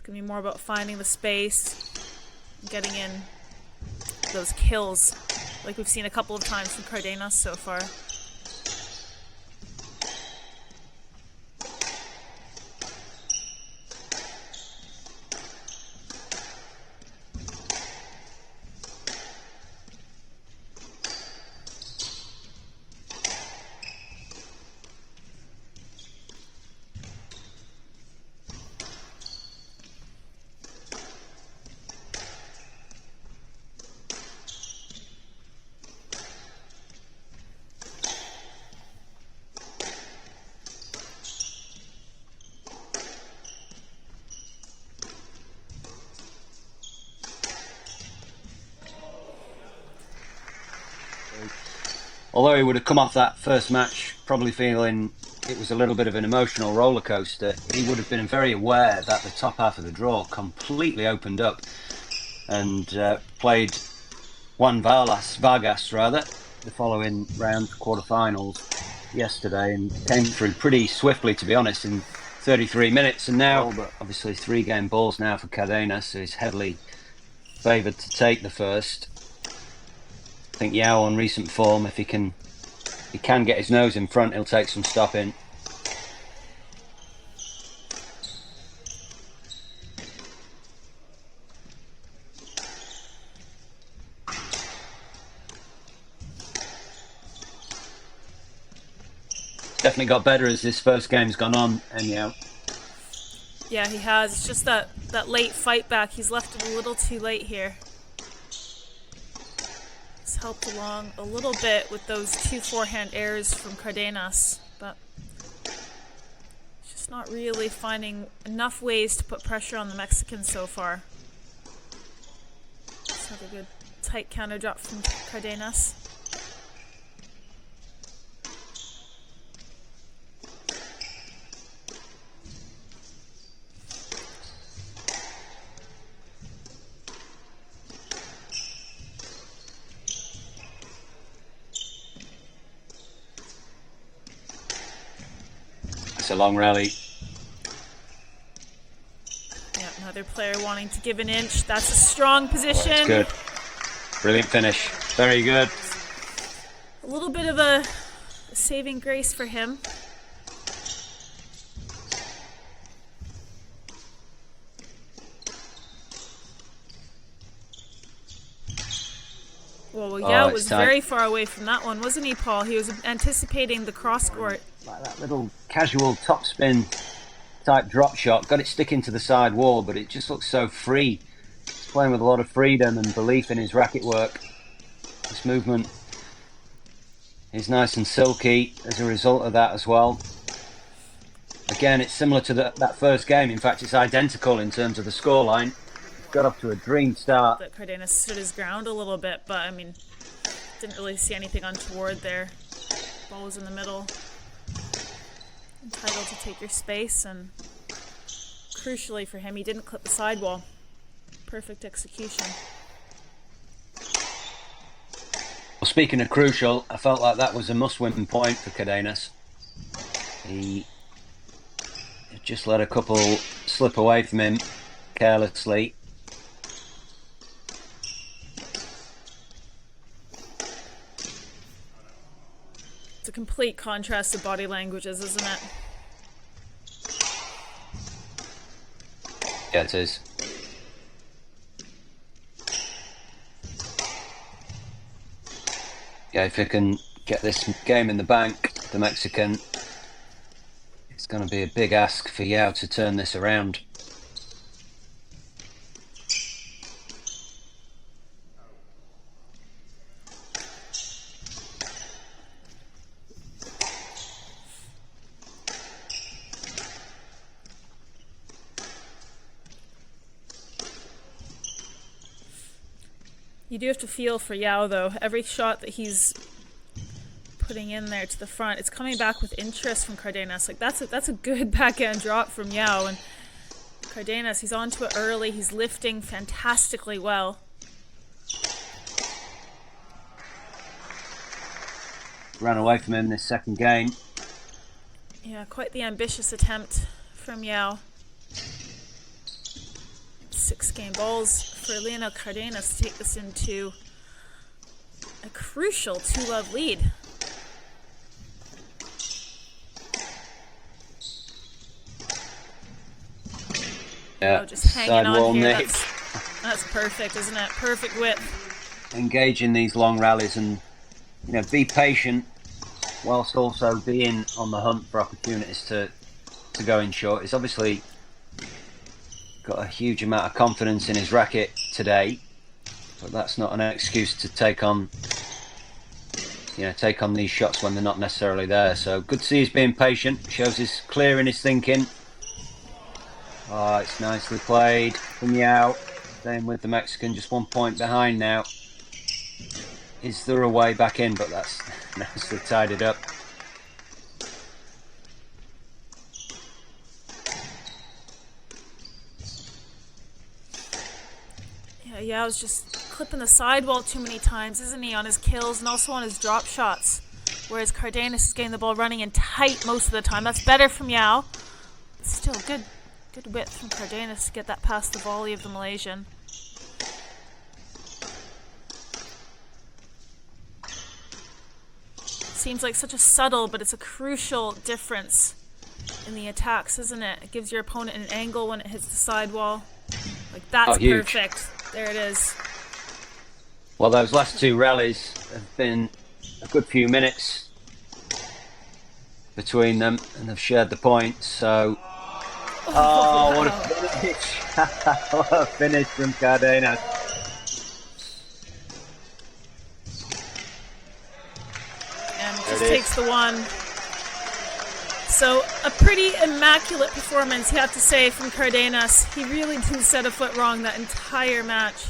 going to be more about finding the space, getting in those kills, like we've seen a couple of times from Cardenas so far. Although he would have come off that first match probably feeling it was a little bit of an emotional roller coaster, he would have been very aware that the top half of the draw completely opened up, and played Juan Vargas the following round, quarterfinals yesterday, and came through pretty swiftly, to be honest, in 33 minutes. And now, obviously, 3 game balls now for Cardenas, so he's heavily favoured to take the first. I think Yao on recent form, if he can get his nose in front, he'll take some stopping. Definitely got better as this first game's gone on, and Yao. Yeah, he has. It's just that late fight back. He's left it a little too late here. Helped along a little bit with those 2 forehand errors from Cardenas, but just not really finding enough ways to put pressure on the Mexican so far. Just have a good tight counter drop from Cardenas. It's a long rally. Yeah, another player wanting to give an inch. That's a strong position. Oh, that's good. Brilliant finish. Very good. A little bit of a saving grace for him. Well, Yao was very far away from that one, wasn't he, Paul? He was anticipating the cross court. Like that little casual topspin type drop shot, got it sticking to the side wall, but it just looks so free. He's playing with a lot of freedom and belief in his racket work. This movement is nice and silky as a result of that as well. Again, it's similar to that first game. In fact, it's identical in terms of the scoreline. Got off to a dream start. That Cardenas stood his ground a little bit, but I mean, didn't really see anything untoward there. Ball was in the middle. Entitled to take your space, and crucially for him, he didn't clip the sidewall. Perfect execution. Well, speaking of crucial, I felt like that was a must-win point for Cardenas. He just let a couple slip away from him carelessly. It's a complete contrast to body languages, isn't it? Yeah, it is. Yeah, if he can get this game in the bank, the Mexican, it's going to be a big ask for Yao to turn this around. You do have to feel for Yao, though. Every shot that he's putting in there to the front, it's coming back with interest from Cardenas. Like that's a good backhand drop from Yao, and Cardenas, he's onto it early. He's lifting fantastically well. Ran away from him this second game. Yeah, quite the ambitious attempt from Yao. 6-game balls for Leonel Cardenas to take this into a crucial 2-love lead. Yeah, Just hanging on here. Nick. That's perfect, isn't it? Perfect width. Engage in these long rallies and, you know, be patient whilst also being on the hunt for opportunities to go in short. He's obviously got a huge amount of confidence in his racket today, but that's not an excuse to take on these shots when they're not necessarily there. So good to see he's being patient. Shows he's clear in his thinking. Oh, it's nicely played from Yao. Staying with the Mexican, just 1 point behind now. Is there a way back in? But that's nicely tied it up. Yeah, Yao's just clipping the sidewall too many times, isn't he, on his kills and also on his drop shots. Whereas Cardenas is getting the ball running in tight most of the time. That's better from Yao. But still, good width from Cardenas to get that past the volley of the Malaysian. Seems like such a subtle, but it's a crucial difference in the attacks, isn't it? It gives your opponent an angle when it hits the sidewall. Like, that's perfect. There it is. Well, those last two rallies have been a good few minutes between them, and they've shared the points, so... Oh, what a finish! What a finish from Cardenas. And just takes the one. So a pretty immaculate performance, you have to say, from Cardenas. He really didn't set a foot wrong that entire match.